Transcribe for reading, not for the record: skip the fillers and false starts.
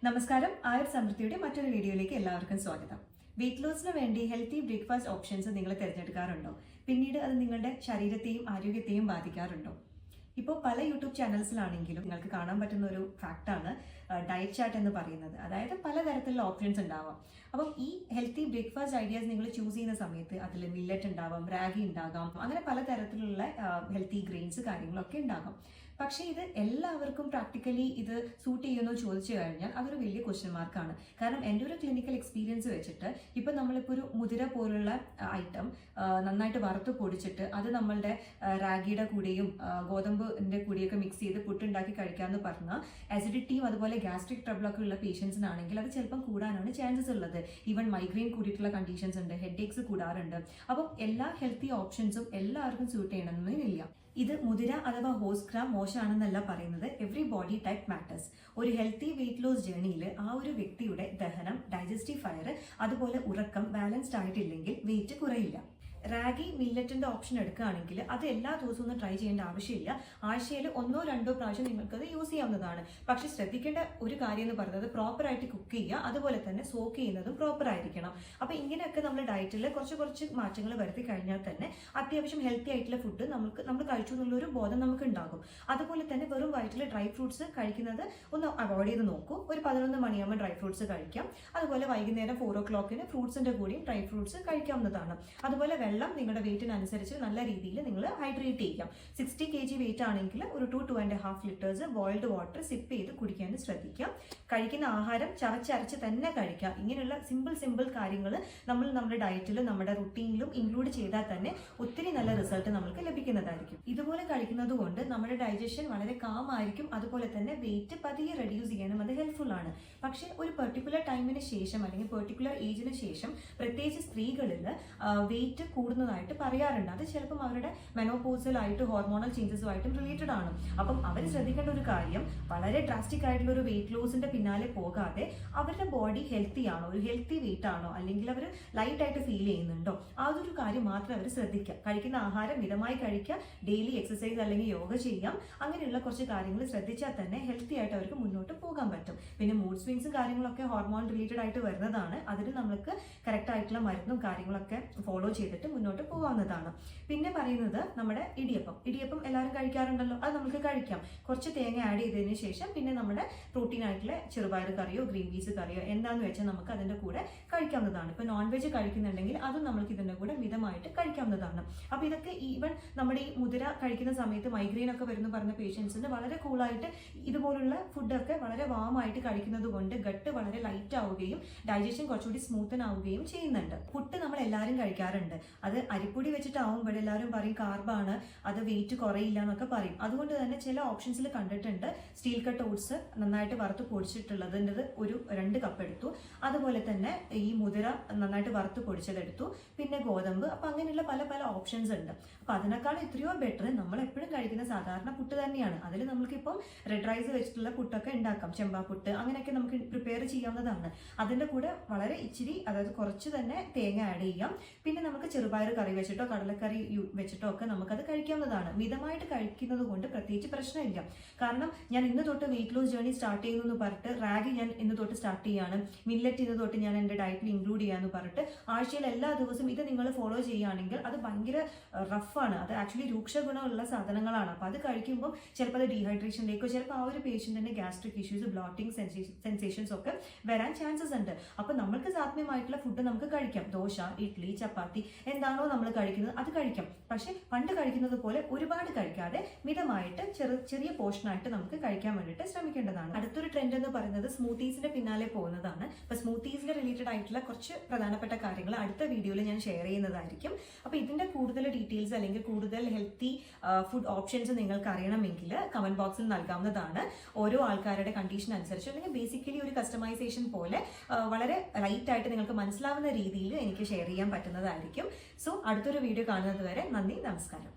നമസ്കാരം. ആയുർ സമൃദ്ധിയുടെ മറ്റൊരു വീഡിയോയിലേക്ക് എല്ലാവർക്കും സ്വാഗതം. വെയിറ്റ് ലോസിന് വേണ്ടി ഹെൽത്തി ബ്രേക്ക്ഫാസ്റ്റ് ഓപ്ഷൻസ് നിങ്ങൾ തിരഞ്ഞെടുക്കാറുണ്ടോ? പിന്നീട് അത് നിങ്ങളുടെ ശരീരത്തെയും ആരോഗ്യത്തെയും ബാധിക്കാറുണ്ടോ? ഇപ്പോൾ പല യൂട്യൂബ് ചാനൽസിലാണെങ്കിലും നിങ്ങൾക്ക് കാണാൻ പറ്റുന്ന ഒരു ഫാക്റ്റാണ് ഡയറ്റ് ചാർട്ട് എന്ന് പറയുന്നത്. അതായത് പലതരത്തിലുള്ള ഓപ്ഷൻസ് ഉണ്ടാവാം. അപ്പം ഈ ഹെൽത്തി ബ്രേക്ക്ഫാസ്റ്റ് ഐഡിയാസ് നിങ്ങൾ ചൂസ് ചെയ്യുന്ന സമയത്ത് അതിൽ മില്ലറ്റ് ഉണ്ടാവാം, റാഗി ഉണ്ടാകാം, അങ്ങനെ പലതരത്തിലുള്ള ഹെൽത്തി ഗ്രെയിൻസ് കാര്യങ്ങളൊക്കെ ഉണ്ടാകാം. പക്ഷേ ഇത് എല്ലാവർക്കും പ്രാക്ടിക്കലി ഇത് സൂട്ട് ചെയ്യുമെന്നോ ചോദിച്ചു കഴിഞ്ഞാൽ അതൊരു വലിയ ക്വസ്റ്റ്യൻ മാർക്കാണ്. കാരണം എൻ്റെ ഒരു ക്ലിനിക്കൽ എക്സ്പീരിയൻസ് വെച്ചിട്ട് ഇപ്പം നമ്മളിപ്പോൾ ഒരു മുതിര പോലുള്ള ഐറ്റം നന്നായിട്ട് വറുത്ത് പൊടിച്ചിട്ട് അത് നമ്മളുടെ റാഗിയുടെ കൂടെയും ഗോതമ്പിൻ്റെ കൂടെയൊക്കെ മിക്സ് ചെയ്ത് പുട്ടുണ്ടാക്കി കഴിക്കാമെന്ന് പറഞ്ഞാൽ അസിഡിറ്റിയും അതുപോലെ ഗ്യാസ്ട്രിക് ട്രബിളൊക്കെ ഉള്ള പേഷ്യൻസിനാണെങ്കിൽ അത് ചിലപ്പം കൂടാനാണ് ചാൻസസ് ഉള്ളത്. ഈവൻ മൈഗ്രെയിൻ കൂടിയിട്ടുള്ള കണ്ടീഷൻസ് ഉണ്ട്, ഹെഡേക്സ് കൂടാറുണ്ട്. അപ്പം എല്ലാ ഹെൽത്തി ഓപ്ഷൻസും എല്ലാവർക്കും സൂട്ട് ചെയ്യണമെന്നില്ല. ഇത് മുതിര അഥവാ ഹോസ് ഗ്രാം മോശമാണെന്നല്ല പറയുന്നത്. Every body type matters. ഒരു ഹെൽത്തി വെയിറ്റ് ലോസ് ജേർണിയിൽ ആ ഒരു വ്യക്തിയുടെ ദഹനം, ഡൈജസ്റ്റീവ് ഫയർ, അതുപോലെ ഉറക്കം ബാലൻസ്ഡ് ആയിട്ടില്ലെങ്കിൽ വെയിറ്റ് കുറയില്ല. റാഗി മില്ലറ്റിന്റെ ഓപ്ഷൻ എടുക്കുകയാണെങ്കിൽ അത് എല്ലാ ദിവസവും ഒന്നും ട്രൈ ചെയ്യേണ്ട ആവശ്യമില്ല. ആഴ്ചയിൽ 1-2 പ്രാവശ്യം നിങ്ങൾക്കത് യൂസ് ചെയ്യാവുന്നതാണ്. പക്ഷെ ശ്രദ്ധിക്കേണ്ട ഒരു കാര്യം എന്ന് പറയുന്നത് പ്രോപ്പറായിട്ട് കുക്ക് ചെയ്യുക, അതുപോലെ തന്നെ സോക്ക് ചെയ്യുന്നതും പ്രോപ്പർ ആയിരിക്കണം. അപ്പോൾ ഇങ്ങനെയൊക്കെ നമ്മൾ ഡയറ്റിൽ കുറച്ച് മാറ്റങ്ങൾ വരുത്തി കഴിഞ്ഞാൽ തന്നെ അത്യാവശ്യം ഹെൽത്തി ആയിട്ടുള്ള ഫുഡ് നമ്മൾ കഴിച്ചു എന്നുള്ളൊരു ബോധം നമുക്ക് ഉണ്ടാകും. അതുപോലെ തന്നെ വെറും വയറ്റിൽ ഡ്രൈ ഫ്രൂട്ട്സ് കഴിക്കുന്നത് ഒന്ന് അവോയ്ഡ് ചെയ്ത് നോക്കൂ. ഒരു 11 മണിയാകുമ്പോൾ ഡ്രൈ ഫ്രൂട്ട്സ് കഴിക്കാം. അതുപോലെ വൈകുന്നേരം 4 o'clock ഫ്രൂട്ട്സിന്റെ കൂടെയും ഡ്രൈ ഫ്രൂട്ട്സ് കഴിക്കാവുന്നതാണ്. അതുപോലെ വെള്ളം നിങ്ങളുടെ വെയിറ്റിനനുസരിച്ച് നല്ല രീതിയിൽ നിങ്ങൾ ഹൈഡ്രേറ്റ് ചെയ്യാം. 60 kg വെയിറ്റ് ആണെങ്കിൽ ഒരു 2-2.5 ലിറ്റേഴ്സ് ബോയിൽഡ് വാട്ടർ സിപ്പ് ചെയ്ത് കുടിക്കാൻ ശ്രദ്ധിക്കാം. കഴിക്കുന്ന ആഹാരം ചവച്ചരച്ച് തന്നെ കഴിക്കാം. ഇങ്ങനെയുള്ള സിമ്പിൾ കാര്യങ്ങൾ നമ്മൾ നമ്മുടെ ഡയറ്റിൽ നമ്മുടെ റുട്ടീനിലും ഇൻക്ലൂഡ് ചെയ്താൽ തന്നെ ഒത്തിരി നല്ല റിസൾട്ട് നമുക്ക് ലഭിക്കുന്നതായിരിക്കും. ഇതുപോലെ കഴിക്കുന്നത് കൊണ്ട് നമ്മുടെ ഡൈജഷൻ വളരെ കാം ആയിരിക്കും. അതുപോലെ തന്നെ വെയിറ്റ് പതിയെ റെഡ്യൂസ് ചെയ്യാനും അത് ഹെൽപ്ഫുൾ ആണ്. പക്ഷേ ഒരു പെർട്ടിക്കുലർ ടൈമിന് ശേഷം അല്ലെങ്കിൽ പെർട്ടിക്കുലർ ഏജിന് ശേഷം പ്രത്യേകിച്ച് സ്ത്രീകളിൽ വെയിറ്റ് കൂടുന്നതായിട്ട് പറയാറുണ്ട്. അത് ചിലപ്പം അവരുടെ മെനോപോസലായിട്ട് ഹോർമോണൽ ചേഞ്ചസുമായിട്ടും റിലേറ്റഡ് ആണ്. അപ്പം അവർ ശ്രദ്ധിക്കേണ്ട ഒരു കാര്യം, വളരെ ഡ്രാസ്റ്റിക് ആയിട്ടുള്ള ഒരു വെയിറ്റ് ലോസിന്റെ പിന്നാലെ പോകാതെ അവരുടെ ബോഡി ഹെൽത്തി ആണോ, ഒരു ഹെൽത്തി വെയിറ്റ് ആണോ, അല്ലെങ്കിൽ അവർ ലൈറ്റ് ആയിട്ട് ഫീൽ ചെയ്യുന്നുണ്ടോ, അതൊരു കാര്യം മാത്രം അവർ ശ്രദ്ധിക്കുക. കഴിക്കുന്ന ആഹാരം മിതമായി കഴിക്കുക, ഡെയിലി എക്സസൈസ് അല്ലെങ്കിൽ യോഗ ചെയ്യാം. അങ്ങനെയുള്ള കുറച്ച് കാര്യങ്ങൾ ശ്രദ്ധിച്ചാൽ തന്നെ ഹെൽത്തി ആയിട്ട് അവർക്ക് മുന്നോട്ട് പോകാൻ പറ്റും. പിന്നെ മൂഡ് സ്വിങ്സും കാര്യങ്ങളൊക്കെ ഹോർമോൺ റിലേറ്റഡ് ആയിട്ട് വരുന്നതാണ്. അതിന് നമുക്ക് കറക്റ്റ് ആയിട്ടുള്ള മരുന്നും കാര്യങ്ങളൊക്കെ ഫോളോ ചെയ്തിട്ട് മുന്നോട്ട് പോകാവുന്നതാണ്. പിന്നെ പറയുന്നത് നമ്മുടെ ഇടിയപ്പം എല്ലാവരും കഴിക്കാറുണ്ടല്ലോ, അത് നമുക്ക് കഴിക്കാം. കുറച്ച് തേങ്ങ ആഡ് ചെയ്തതിന് ശേഷം പിന്നെ നമ്മുടെ പ്രോട്ടീൻ ആയിട്ടുള്ള ചെറുപയർ കറിയോ ഗ്രീൻ പീസ് കറിയോ എന്താന്ന് വെച്ചാൽ നമുക്ക് അതിന്റെ കൂടെ കഴിക്കാവുന്നതാണ്. ഇപ്പൊ നോൺ വെജ് കഴിക്കുന്നുണ്ടെങ്കിൽ അതും നമുക്ക് ഇതിന്റെ കൂടെ മിതമായിട്ട് കഴിക്കാവുന്നതാണ്. അപ്പൊ ഇതൊക്കെ ഈവൻ നമ്മുടെ ഈ മുതിര കഴിക്കുന്ന സമയത്ത് മൈഗ്രെയിൻ ഒക്കെ വരുന്ന പറഞ്ഞ പേഷ്യൻസിന് വളരെ കൂളായിട്ട് ഇതുപോലുള്ള ഫുഡൊക്കെ വളരെ വാമായിട്ട് കഴിക്കുന്നത് കൊണ്ട് ഗട്ട് വളരെ ലൈറ്റ് ആവുകയും ഡൈജഷൻ കുറച്ചുകൂടി സ്മൂത്തൻ ആവുകയും ചെയ്യുന്നുണ്ട്. പുട്ട് നമ്മൾ എല്ലാവരും കഴിക്കാറുണ്ട്. അത് അരിപ്പൊടി വെച്ചിട്ടാവുമ്പോൾ എല്ലാവരും പറയും കാർബാണ്, അത് വെയിറ്റ് കുറയില്ല എന്നൊക്കെ പറയും. അതുകൊണ്ട് തന്നെ ചില ഓപ്ഷൻസിൽ കണ്ടിട്ടുണ്ട് സ്റ്റീൽ കട്ട് ഓട്സ് നന്നായിട്ട് വറുത്ത് പൊടിച്ചിട്ടുള്ളതിൻ്റെ ഒരു 2 കപ്പ് എടുത്തു. അതുപോലെ തന്നെ ഈ മുതിര നന്നായിട്ട് വറുത്ത് പൊടിച്ചതെടുത്തു. പിന്നെ ഗോതമ്പ്. അപ്പം അങ്ങനെയുള്ള പല ഓപ്ഷൻസ് ഉണ്ട്. അപ്പം അതിനേക്കാൾ എത്രയോ ബെറ്റർ നമ്മൾ എപ്പോഴും കഴിക്കുന്ന സാധാരണ പുട്ട് തന്നെയാണ്. അതിൽ നമുക്കിപ്പം റെഡ് റൈസ് വെച്ചിട്ടുള്ള പുട്ടൊക്കെ ഉണ്ടാക്കാം. ചെമ്പാപ്പുട്ട് അങ്ങനെയൊക്കെ നമുക്ക് പ്രിപ്പയർ ചെയ്യാവുന്നതാണ്. അതിൻ്റെ കൂടെ വളരെ ഇച്ചിരി, അതായത് കുറച്ച് തന്നെ തേങ്ങ ആഡ് ചെയ്യാം. പിന്നെ നമുക്ക് ചെറുപയർ കറി വെച്ചിട്ടോ കടലക്കറി വെച്ചിട്ടോ ഒക്കെ നമുക്കത് കഴിക്കാവുന്നതാണ്. മിതമായിട്ട് കഴിക്കുന്നത് കൊണ്ട് പ്രത്യേകിച്ച് പ്രശ്നമില്ല. കാരണം ഞാൻ ഇന്ന് തൊട്ട് വെയിറ്റ് ലോസ് ജേർണി സ്റ്റാർട്ട് ചെയ്യുന്നു എന്ന് പറഞ്ഞിട്ട് റാഗി ഞാൻ ഇന്ന് തൊട്ട് സ്റ്റാർട്ട് ചെയ്യാണ്, മില്ലറ്റ് ഇന്ന് തൊട്ട് ഞാൻ എൻ്റെ ഡയറ്റിൽ ഇൻക്ലൂഡ് ചെയ്യാന്ന് പറഞ്ഞിട്ട് ആഴ്ചയിൽ എല്ലാ ദിവസവും ഇത് നിങ്ങൾ ഫോളോ ചെയ്യുകയാണെങ്കിൽ അത് ഭയങ്കര റഫാണ്. അത് ആക്ച്വലി രൂക്ഷ ഗുണമുള്ള സാധനങ്ങളാണ്. അപ്പോൾ അത് കഴിക്കുമ്പോൾ ചിലപ്പോൾ അത് ഡീഹൈഡ്രേഷനിലേക്കോ ചിലപ്പോൾ ആ ഒരു പേഷ്യൻറ്റിൻ്റെ ഗ്യാസ്ട്രിക് ഇഷ്യൂസ്, ബ്ലോട്ടിംഗ് സെൻസേഷൻസ് ഒക്കെ വരാൻ ചാൻസസ് ഉണ്ട്. അപ്പോൾ നമ്മൾക്ക് സാധ്യമായിട്ടുള്ള ഫുഡ് നമുക്ക് കഴിക്കാം. ദോശ, ഇഡ്ഡലി, ചപ്പാത്തി എന്താണോ നമ്മൾ കഴിക്കുന്നത് അത് കഴിക്കാം. പക്ഷെ പണ്ട് കഴിക്കുന്നത് പോലെ ഒരുപാട് കഴിക്കാതെ മിതമായിട്ട് ചെറിയ പോർഷനായിട്ട് നമുക്ക് കഴിക്കാൻ വേണ്ടിയിട്ട് ശ്രമിക്കേണ്ടതാണ്. അടുത്തൊരു ട്രെൻഡ് എന്ന് പറയുന്നത് സ്മൂത്തീസിന്റെ പിന്നാലെ പോകുന്നതാണ്. അപ്പൊ സ്മൂത്തീസിന് റിലേറ്റഡ് ആയിട്ടുള്ള കുറച്ച് പ്രധാനപ്പെട്ട കാര്യങ്ങൾ അടുത്ത വീഡിയോയിൽ ഞാൻ ഷെയർ ചെയ്യുന്നതായിരിക്കും. അപ്പൊ ഇതിന്റെ കൂടുതൽ ഡീറ്റെയിൽസ് അല്ലെങ്കിൽ കൂടുതൽ ഹെൽത്തി ഫുഡ് ഓപ്ഷൻസ് നിങ്ങൾക്ക് അറിയണമെങ്കിൽ കമന്റ് ബോക്സിൽ നൽകാവുന്നതാണ്. ഓരോ ആൾക്കാരുടെ കണ്ടീഷൻ അനുസരിച്ച് അല്ലെങ്കിൽ ബേസിക്കലി ഒരു കസ്റ്റമൈസേഷൻ പോലെ വളരെ ലൈറ്റ് ആയിട്ട് നിങ്ങൾക്ക് മനസ്സിലാവുന്ന രീതിയിൽ എനിക്ക് ഷെയർ ചെയ്യാൻ പറ്റുന്നതായിരിക്കും. സോ അടുത്തൊരു വീഡിയോ കാണുന്നത് വരെ നന്ദി, നമസ്കാരം.